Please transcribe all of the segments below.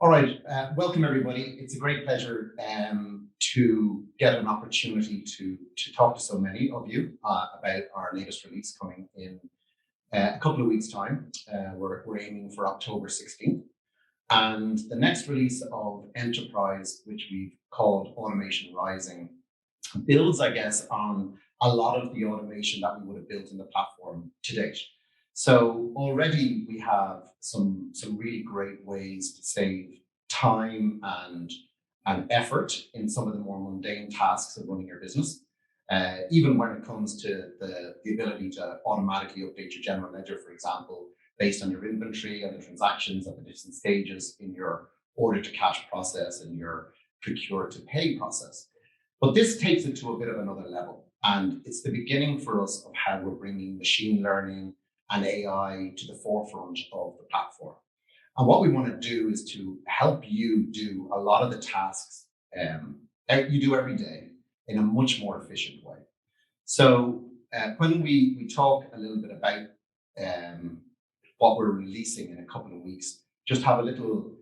All right, welcome everybody. It's a great pleasure to get an opportunity to talk to so many of you about our latest release coming in a couple of weeks' time. We're aiming for October 16th. And the next release of Enterpryze, which we've called Automation Rising, builds, I guess, on a lot of the automation that we would have built in the platform to date. So already we have some really great ways to save time and effort in some of the more mundane tasks of running your business. Even when it comes to the ability to automatically update your general ledger, for example, based on your inventory and the transactions at the different stages in your order to cash process and your procure to pay process. But this takes it to a bit of another level. And it's the beginning for us of how we're bringing machine learning and AI to the forefront of the platform. And what we want to do is to help you do a lot of the tasks that you do every day in a much more efficient way. So when we talk a little bit about what we're releasing in a couple of weeks, just have a little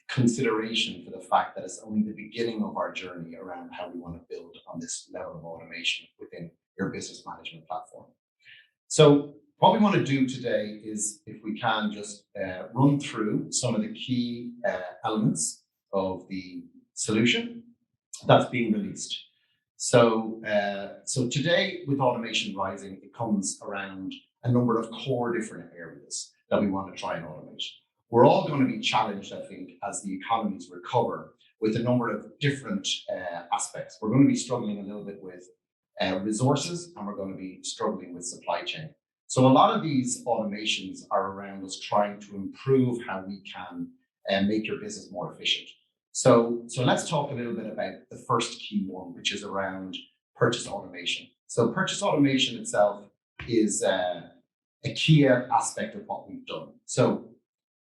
consideration for the fact that it's only the beginning of our journey around how we want to build on this level of automation within your business management platform. So what we want to do today is, if we can, just run through some of the key elements of the solution that's being released. So today with Automation Rising, it comes around a number of core different areas that we want to try and automate. We're all going to be challenged, I think, as the economies recover with a number of different aspects. We're going to be struggling a little bit with resources, and we're going to be struggling with supply chain. So a lot of these automations are around us trying to improve how we can make your business more efficient. So let's talk a little bit about the first key one, which is around purchase automation. So purchase automation itself is a key aspect of what we've done. So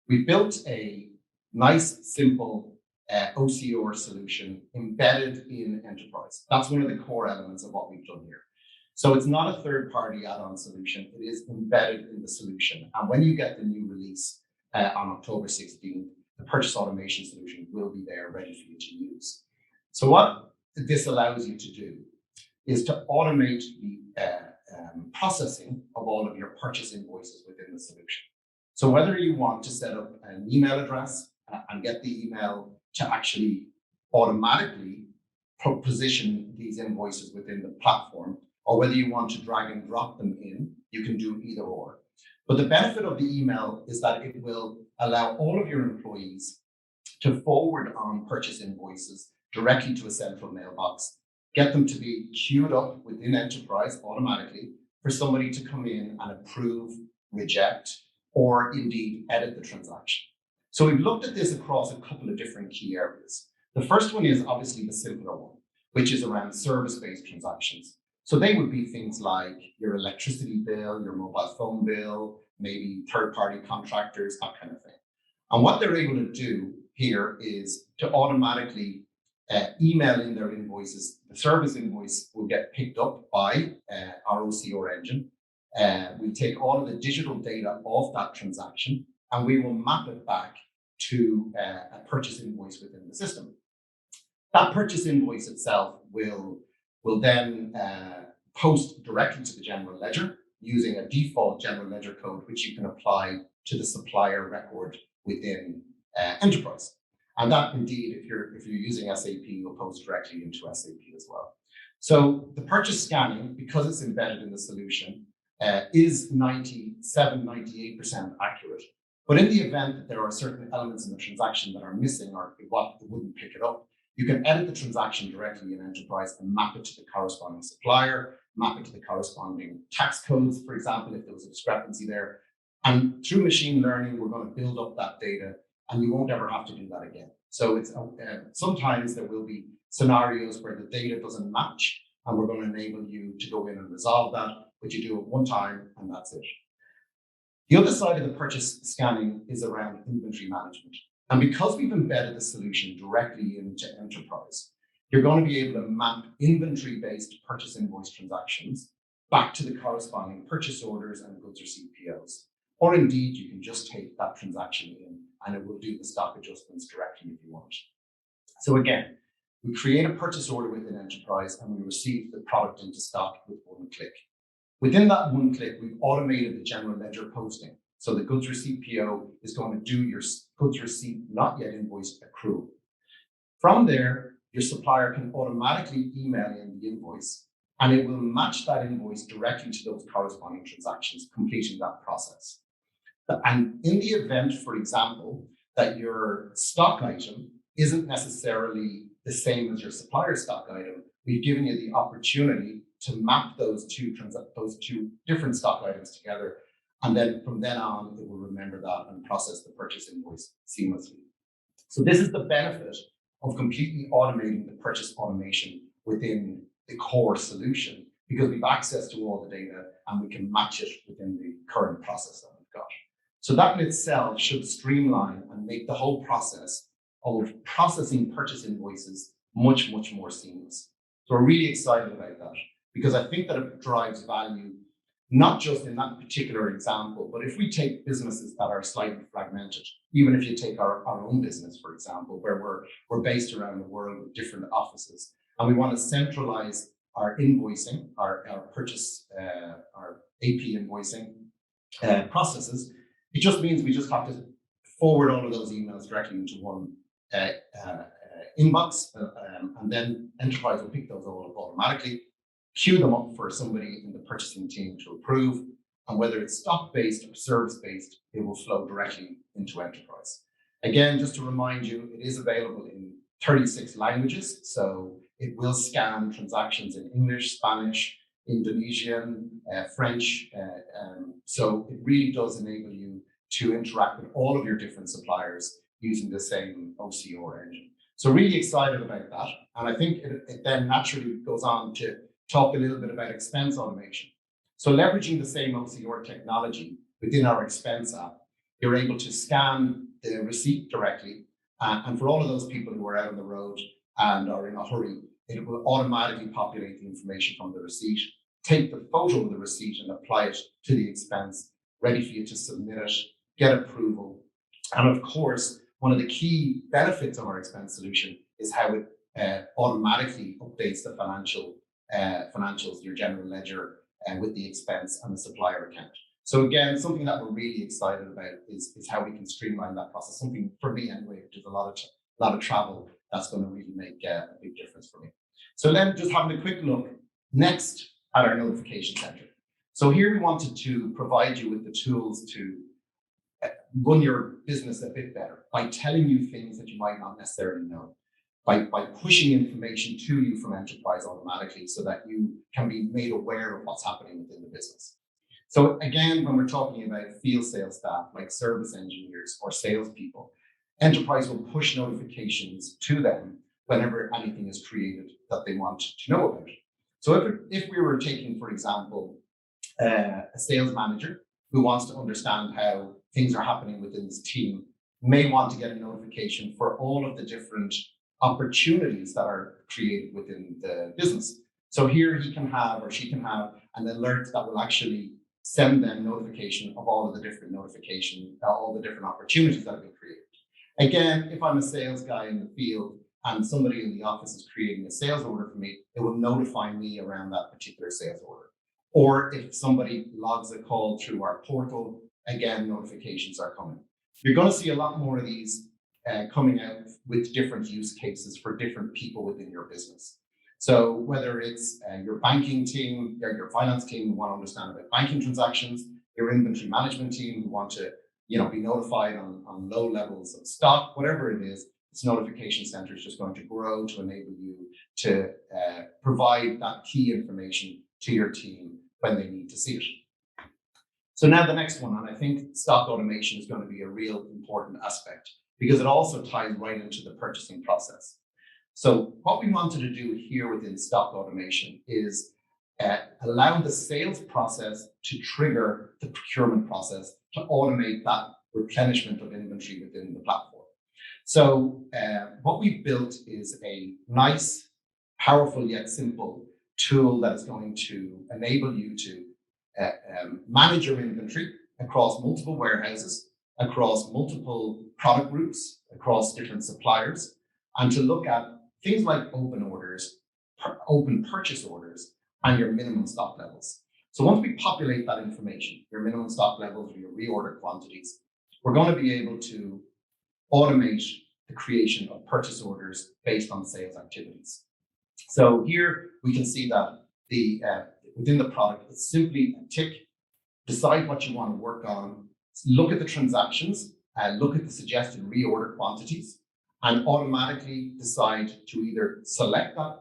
we built a nice, simple OCR solution embedded in Enterpryze. That's one of the core elements of what we've done here. So it's not a third-party add-on solution. It is embedded in the solution. And when you get the new release on October 16th, the purchase automation solution will be there ready for you to use. So what this allows you to do is to automate the processing of all of your purchase invoices within the solution. So whether you want to set up an email address and get the email to actually automatically position these invoices within the platform, or whether you want to drag and drop them in, you can do either or. But the benefit of the email is that it will allow all of your employees to forward on purchase invoices directly to a central mailbox, get them to be queued up within Enterpryze automatically for somebody to come in and approve, reject, or indeed edit the transaction. So we've looked at this across a couple of different key areas. The first one is obviously the simpler one, which is around service-based transactions. So they would be things like your electricity bill, your mobile phone bill, maybe third-party contractors, that kind of thing. And what they're able to do here is to automatically email in their invoices. The service invoice will get picked up by our OCR engine. We take all of the digital data of that transaction, and we will map it back to a purchase invoice within the system. That purchase invoice itself will then post directly to the general ledger using a default general ledger code, which you can apply to the supplier record within Enterpryze. And that indeed, if you're using SAP, will post directly into SAP as well. So the purchase scanning, because it's embedded in the solution, is 97-98% accurate. But in the event that there are certain elements in the transaction that are missing or it wouldn't pick it up, you can edit the transaction directly in Enterpryze and map it to the corresponding supplier, map it to the corresponding tax codes, for example, if there was a discrepancy there. And through machine learning, we're going to build up that data, and you won't ever have to do that again. So it's sometimes there will be scenarios where the data doesn't match, and we're going to enable you to go in and resolve that, but you do it one time and that's it. The other side of the purchase scanning is around inventory management. And because we've embedded the solution directly into Enterpryze, you're going to be able to map inventory-based purchase invoice transactions back to the corresponding purchase orders and goods receipt POs. or indeed you can just take that transaction in and it will do the stock adjustments directly if you want. So again, we create a purchase order within Enterprise and we receive the product into stock with one click. Within that one click, we've automated the general ledger posting. So the goods receipt PO is going to do your goods receipt not yet invoiced accrual. From there, your supplier can automatically email in the invoice and it will match that invoice directly to those corresponding transactions, completing that process. And in the event, for example, that your stock item isn't necessarily the same as your supplier stock item, we've given you the opportunity to map those two different stock items together. And then from then on, it will remember that and process the purchase invoice seamlessly. So this is the benefit of completely automating the purchase automation within the core solution, because we've access to all the data and we can match it within the current process that we've got. So that in itself should streamline and make the whole process of processing purchase invoices much, much more seamless. So we're really excited about that because I think that it drives value, not just in that particular example, but if we take businesses that are slightly fragmented, even if you take our own business, for example, where we're based around the world with different offices, and we want to centralize our invoicing, our purchase, our AP invoicing processes, it just means we just have to forward all of those emails directly into one inbox, and then Enterprise will pick those all up automatically, queue them up for somebody in the purchasing team to approve, and whether it's stock-based or service-based, it will flow directly into Enterprise. Again, just to remind you, it is available in 36 languages, so it will scan transactions in English, Spanish, Indonesian, French, so it really does enable you to interact with all of your different suppliers using the same OCR engine. So really excited about that. And I think it then naturally goes on to talk a little bit about expense automation. So leveraging the same OCR technology within our expense app, you're able to scan the receipt directly. And for all of those people who are out on the road and are in a hurry, it will automatically populate the information from the receipt, take the photo of the receipt and apply it to the expense, ready for you to submit it, get approval. And of course, one of the key benefits of our expense solution is how it automatically updates the financials, your general ledger, with the expense and the supplier account. So again, something that we're really excited about is how we can streamline that process. Something for me anyway, which is a lot of travel, that's going to really make a big difference for me. So then just having a quick look next at our notification center. So here we wanted to provide you with the tools to run your business a bit better by telling you things that you might not necessarily know, by pushing information to you from Enterprise automatically so that you can be made aware of what's happening within the business. So again, when we're talking about field sales staff, like service engineers or salespeople, Enterprise will push notifications to them whenever anything is created that they want to know about. So if we were taking, for example, a sales manager who wants to understand how things are happening within his team, may want to get a notification for all of the different opportunities that are created within the business. So here he can have, or she can have, an alert that will actually send them notification of all of the different all the different opportunities that have been created. Again, if I'm a sales guy in the field and somebody in the office is creating a sales order for me, it will notify me around that particular sales order. Or if somebody logs a call through our portal, again, notifications are coming. You're going to see a lot more of these coming out with different use cases for different people within your business. So whether it's your banking team, or your finance team who want to understand about banking transactions, your inventory management team who want to be notified on low levels of stock, whatever it is, this notification center is just going to grow to enable you to provide that key information to your team when they need to see it. So now the next one, and I think stock automation is going to be a real important aspect because it also ties right into the purchasing process. So what we wanted to do here within stock automation is allow the sales process to trigger the procurement process to automate that replenishment of inventory within the platform. So what we've built is a nice, powerful yet simple tool that is going to enable you to manage your inventory across multiple warehouses, across multiple product groups, across different suppliers, and to look at things like open orders, open purchase orders, and your minimum stock levels. So once we populate that information, your minimum stock levels or your reorder quantities, we're going to be able to automate the creation of purchase orders based on sales activities. So here we can see that within the product, it's simply a tick, decide what you want to work on, look at the transactions, look at the suggested reorder quantities, and automatically decide to either select that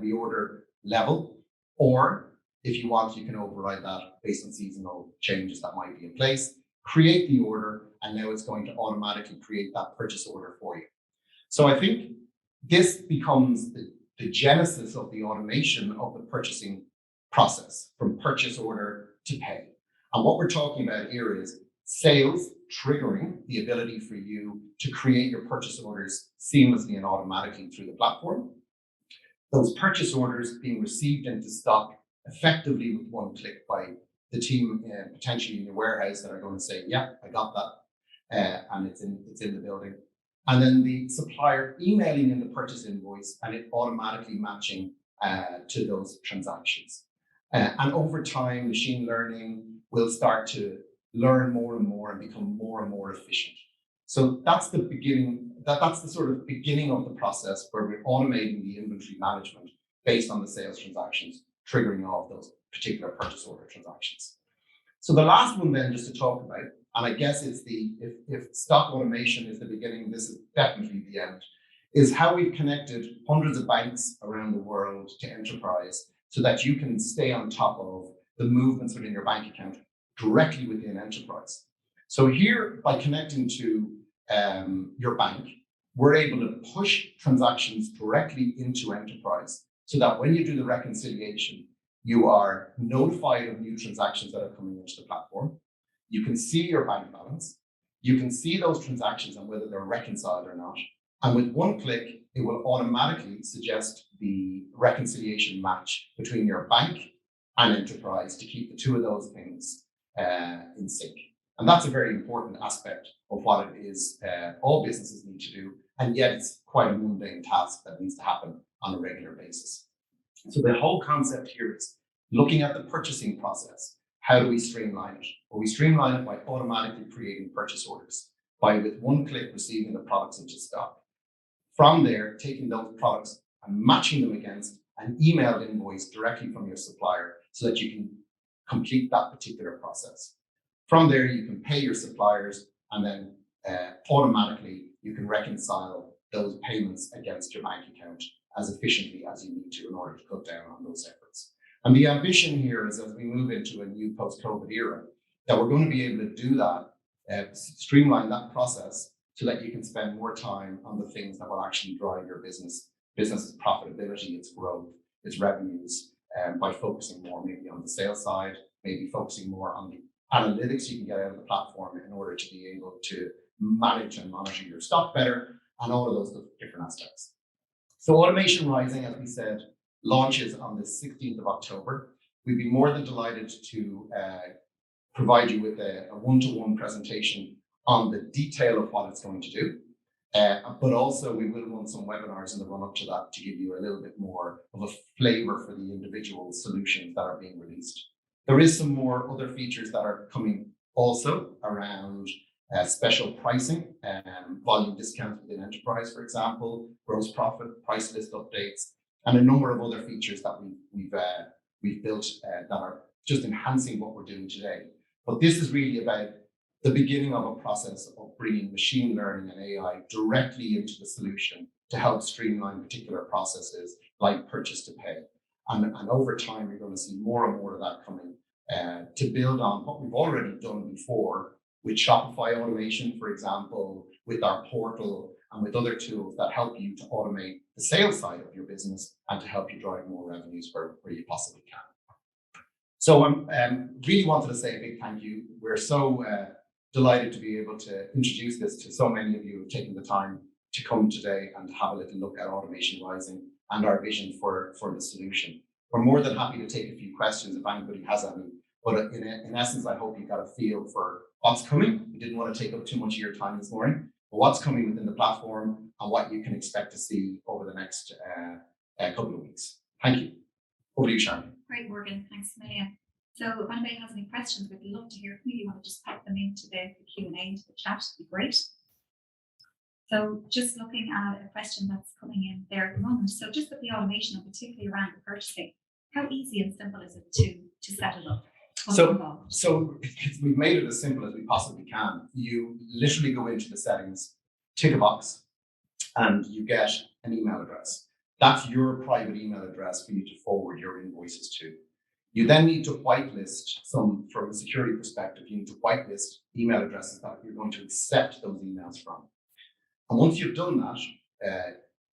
reorder level, or if you want, you can override that based on seasonal changes that might be in place, create the order, and now it's going to automatically create that purchase order for you. So I think this becomes the genesis of the automation of the purchasing process from purchase order to pay. And what we're talking about here is sales triggering the ability for you to create your purchase orders seamlessly and automatically through the platform. Those purchase orders being received into stock effectively with one click by the team potentially in your warehouse that are going to say, yeah, I got that, and it's in the building. And then the supplier emailing in the purchase invoice and it automatically matching to those transactions. And over time, machine learning will start to learn more and more and become more and more efficient. So that's the beginning. That's the sort of beginning of the process where we're automating the inventory management based on the sales transactions, triggering all of those particular purchase order transactions. So the last one then, just to talk about, and I guess it's if stock automation is the beginning, this is definitely the end, is how we've connected hundreds of banks around the world to Enterpryze so that you can stay on top of the movements within your bank account directly within Enterpryze. So here, by connecting to your bank, we're able to push transactions directly into Enterpryze so that when you do the reconciliation, you are notified of new transactions that are coming into the platform. You can see your bank balance. You can see those transactions and whether they're reconciled or not. And with one click, it will automatically suggest the reconciliation match between your bank and Enterpryze to keep the two of those things in sync. And that's a very important aspect of what it is all businesses need to do. And yet it's quite a mundane task that needs to happen on a regular basis. So the whole concept here is looking at the purchasing process. How do we streamline it? Well, we streamline it by automatically creating purchase orders, by with one click receiving the products into stock. From there, taking those products and matching them against an emailed invoice directly from your supplier so that you can complete that particular process. From there, you can pay your suppliers, and then automatically you can reconcile those payments against your bank account as efficiently as you need to in order to cut down on those efforts. And the ambition here is, as we move into a new post-COVID era, that we're going to be able to do that, streamline that process so that you can spend more time on the things that will actually drive your business's profitability, its growth, its revenues, by focusing more maybe on the sales side, maybe focusing more on the analytics you can get out of the platform in order to be able to manage and monitor your stock better, and all of those different aspects. So Automation Rising, as we said, launches on the 16th of October. We'd be more than delighted to provide you with a one-to-one presentation on the detail of what it's going to do. But also we will run some webinars in the run up to that to give you a little bit more of a flavor for the individual solutions that are being released. There is some more other features that are coming also around special pricing, volume discounts within Enterpryze, for example, gross profit, price list updates, and a number of other features that we've built that are just enhancing what we're doing today. But this is really about the beginning of a process of bringing machine learning and AI directly into the solution to help streamline particular processes like purchase to pay. And over time, you're going to see more and more of that coming to build on what we've already done before with Shopify automation, for example, with our portal and with other tools that help you to automate the sales side of your business and to help you drive more revenues where you possibly can. So I really wanted to say a big thank you. We're so delighted to be able to introduce this to so many of you who have taken the time to come today and have a little look at Automation Rising and our vision for the solution. We're more than happy to take a few questions if anybody has any, But in essence, I hope you got a feel for what's coming. We didn't want to take up too much of your time this morning, but what's coming within the platform and what you can expect to see over the next couple of weeks. Thank you. Over to you, Sharon. Great, Morgan. Thanks a million. So if anybody has any questions, we'd love to hear from you. You want to just type them into the Q&A, into the chat, it'd be great. So just looking at a question that's coming in there at the moment. So just with the automation, and particularly around the purchasing, how easy and simple is it to set it up? So we've made it as simple as we possibly can. You literally go into the settings, tick a box, and you get an email address. That's your private email address for you to forward your invoices to. You then need to whitelist from a security perspective, you need to whitelist email addresses that you're going to accept those emails from. And once you've done that,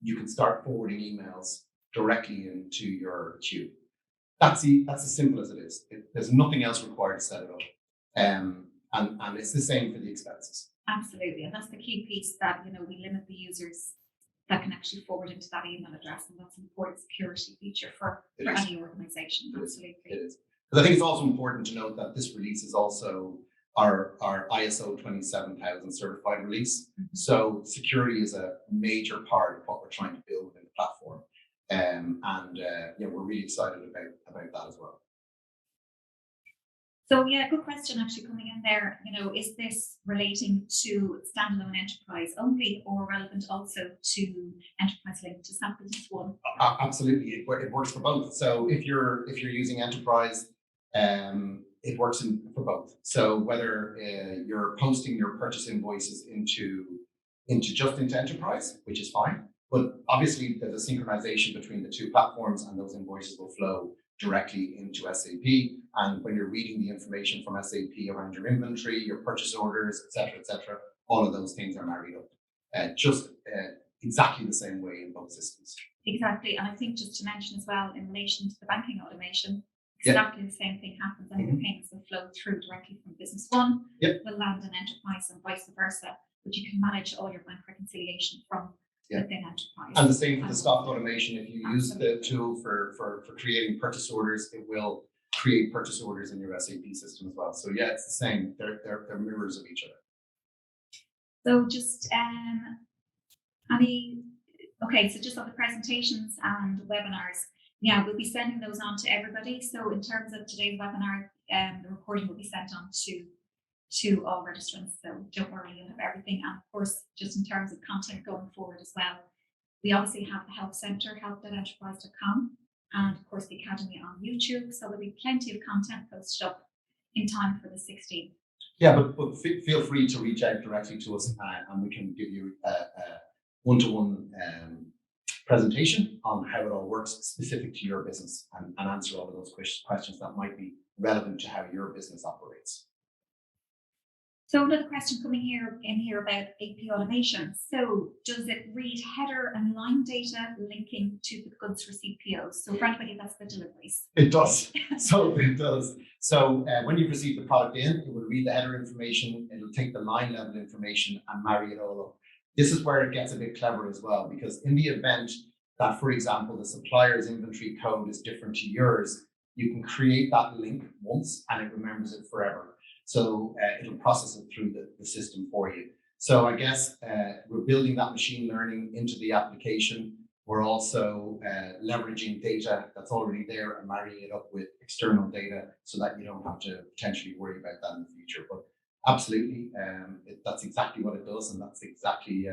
you can start forwarding emails directly into your queue. That's as simple as it is. There's nothing else required to set it up. And it's the same for the expenses. Absolutely. And that's the key piece, that, we limit the users that can actually forward into that email address. And that's an important security feature for any organization. Absolutely. It is. But I think it's also important to note that this release is also our ISO 27000 certified release. Mm-hmm. So security is a major part of what we're trying to build in the platform. We're really excited about that as well. So good question actually coming in there. Is this relating to standalone enterprise only, or relevant also to Enterprise linked to SAP Business One? Absolutely, it works for both. So if you're using Enterprise, it works for both. So whether you're posting your purchase invoices into Enterprise, which is fine, but obviously there's a synchronization between the two platforms, and those invoices will flow directly into SAP. And when you're reading the information from SAP around your inventory, your purchase orders, et cetera, all of those things are married up exactly the same way in both systems. Exactly. And I think just to mention as well, in relation to the banking automation, exactly the same thing happens. And the payments will flow through directly from Business One, will land in Enterprise, and vice versa. But you can manage all your bank reconciliation from within Enterprise. And the same for the stock automation. If you use the tool for creating purchase orders, it will create purchase orders in your SAP system as well. So it's the same. They're mirrors of each other. So just so just on the presentations and webinars, we'll be sending those on to everybody. So in terms of today's webinar, the recording will be sent on to all registrants. So don't worry, you'll have everything. And of course, just in terms of content going forward as well, we obviously have the Help Center, help.enterprise.com, and of course the Academy on YouTube. So there'll be plenty of content posted up in time for the 16th. Yeah, but feel free to reach out directly to us, and we can give you a one-to-one presentation on how it all works specific to your business, and answer all of those questions that might be relevant to how your business operates. So another question coming in here about AP automation. So does it read header and line data linking to the goods receipt POs? So for anybody, that's the deliveries. It does. So it does. So when you receive the product in, it will read the header information. It'll take the line level information and marry it all up. This is where it gets a bit clever as well, because in the event that, for example, the supplier's inventory code is different to yours, you can create that link once and it remembers it forever. So it'll process it through the system for you. So I guess we're building that machine learning into the application. We're also leveraging data that's already there and marrying it up with external data so that you don't have to potentially worry about that in the future. But absolutely, that's exactly what it does. And that's exactly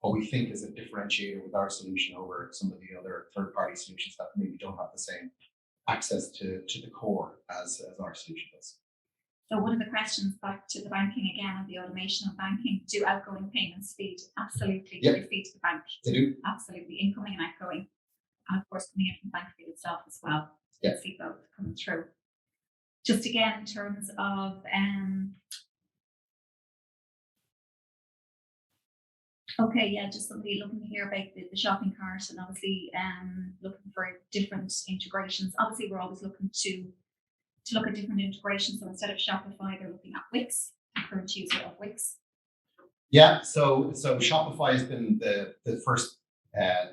what we think is a differentiator with our solution over some of the other third-party solutions that maybe don't have the same access to the core as our solution does. So one of the questions back to the banking again, and the automation of banking, do outgoing payments feed? Absolutely. They feed to the bank. They do. Absolutely. Incoming and outgoing. And of course, coming in from the bank feed itself as well. You see both coming through. Just again, in terms of just somebody looking here about the shopping cart, and obviously looking for different integrations. Obviously, we're always looking to look at different integrations. So instead of Shopify, they're looking at Wix, the current user of Wix. Yeah, so Shopify has been the first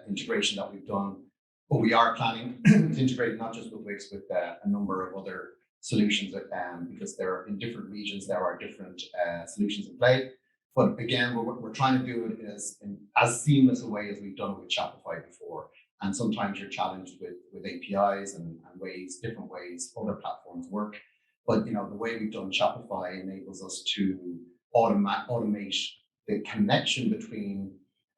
integration that we've done, but we are planning to integrate not just with Wix, with a number of other solutions, because they're in different regions, there are different solutions in play. But again, we're trying to do it in as seamless a way as we've done it with Shopify before. And sometimes you're challenged with APIs and different ways other platforms work. But the way we've done Shopify enables us to automate the connection between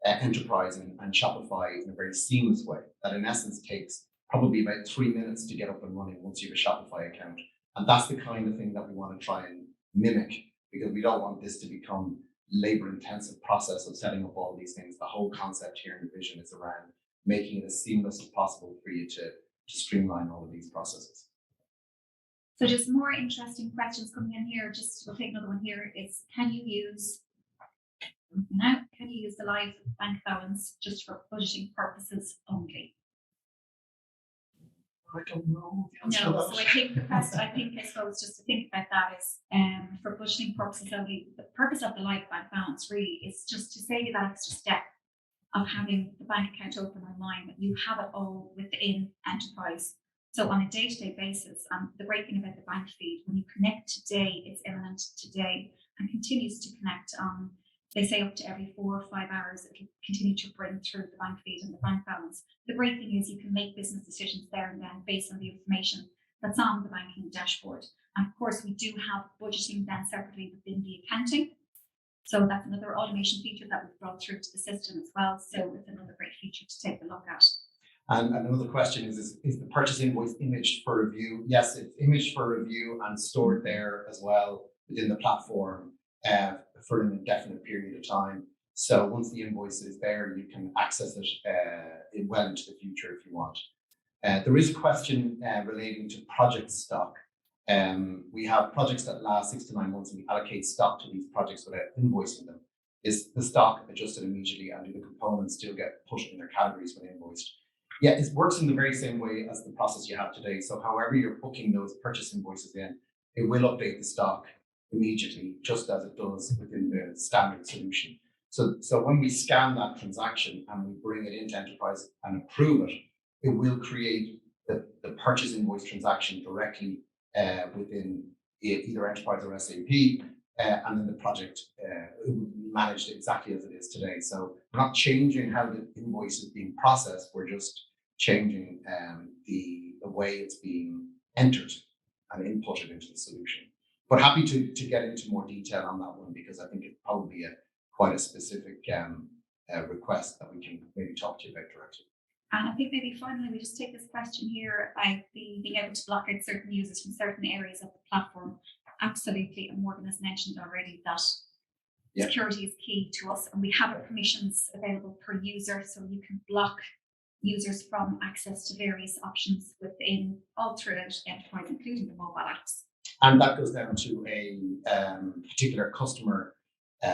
Enterprise and Shopify in a very seamless way. That in essence takes probably about 3 minutes to get up and running once you have a Shopify account. And that's the kind of thing that we want to try and mimic, because we don't want this to become labor-intensive process of setting up all these things. The whole concept here in the vision is around making it as seamless as possible for you to streamline all of these processes. So just more interesting questions coming in here. We'll take another one here. Is can you use the live bank balance just for budgeting purposes only? I don't know. No, so I think I suppose just to think about that is for budgeting purposes only. The purpose of the live bank balance really is just to save you that extra step of having the bank account open online, but you have it all within Enterprise. So on a day-to-day basis, the great thing about the bank feed, when you connect today, it's imminent today and continues to connect on, they say up to every 4 or 5 hours, it'll continue to bring through the bank feed and the bank balance. The great thing is you can make business decisions there and then based on the information that's on the banking dashboard. And of course, we do have budgeting then separately within the accounting. So that's another automation feature that we've brought through to the system as well. So it's another great feature to take a look at. And another question is the purchase invoice imaged for review? Yes, it's imaged for review and stored there as well within the platform for an indefinite period of time. So once the invoice is there, you can access it well into the future if you want. There is a question relating to project stock. We have projects that last 6 to 9 months, and we allocate stock to these projects without invoicing them. Is the stock adjusted immediately, and do the components still get put in their categories when invoiced? Yeah, it works in the very same way as the process you have today. So however you're booking those purchase invoices in, it will update the stock immediately, just as it does within the standard solution. So when we scan that transaction and we bring it into Enterprise and approve it, it will create the purchase invoice transaction directly within either Enterprise or SAP, and then the project will be managed exactly as it is today. So we're not changing how the invoice is being processed, we're just changing the way it's being entered and inputted into the solution. But happy to get into more detail on that one, because I think it's probably quite a specific request that we can maybe talk to you about directly. And I think maybe finally we just take this question here about being able to block out certain users from certain areas of the platform. Absolutely, and Morgan has mentioned already that security is key to us, and we have permissions available per user, so you can block users from access to various options within all throughout Enterprise, including the mobile apps. And that goes down to a particular customer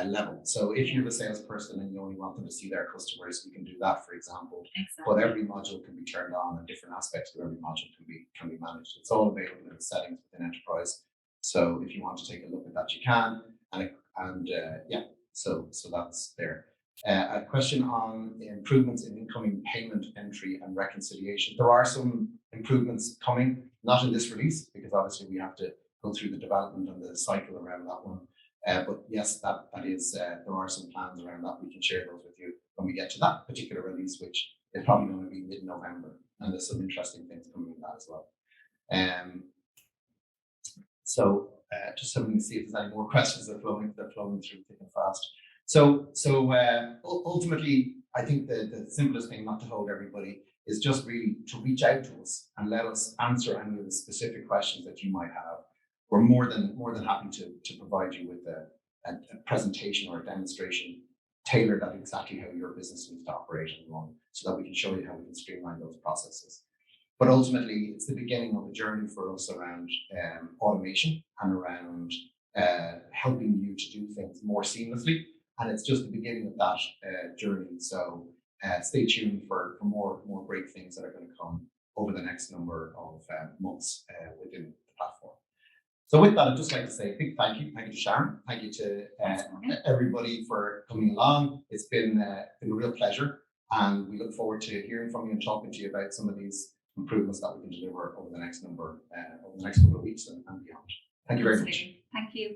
level. So if you're a salesperson and you only want them to see their customers, you can do that, for example. Exactly. But every module can be turned on, and different aspects of every module can be managed. It's all available in the settings within Enterprise. So if you want to take a look at that, you can. So that's there. A question on improvements in incoming payment entry and reconciliation. There are some improvements coming, not in this release, because obviously we have to go through the development and the cycle around that one. But yes, that is, there are some plans around that. We can share those with you when we get to that particular release, which is probably going to be mid-November. And there's some interesting things coming in that as well. Just having to see if there's any more questions that are flowing through thick and fast. So ultimately, I think the simplest thing, not to hold everybody, is just really to reach out to us and let us answer any of the specific questions that you might have. We're more than happy to provide you with a presentation or a demonstration tailored at exactly how your business needs to operate and run, so that we can show you how we can streamline those processes. But ultimately, it's the beginning of a journey for us around automation and around helping you to do things more seamlessly. And it's just the beginning of that journey. So stay tuned for more great things that are going to come over the next number of months within the platform. So with that, I'd just like to say a big thank you. Thank you to Sharon. Thank you to everybody for coming along. It's been a real pleasure. And we look forward to hearing from you and talking to you about some of these improvements that we can deliver over the next couple of weeks and beyond. Thank you very much. Absolutely. Thank you.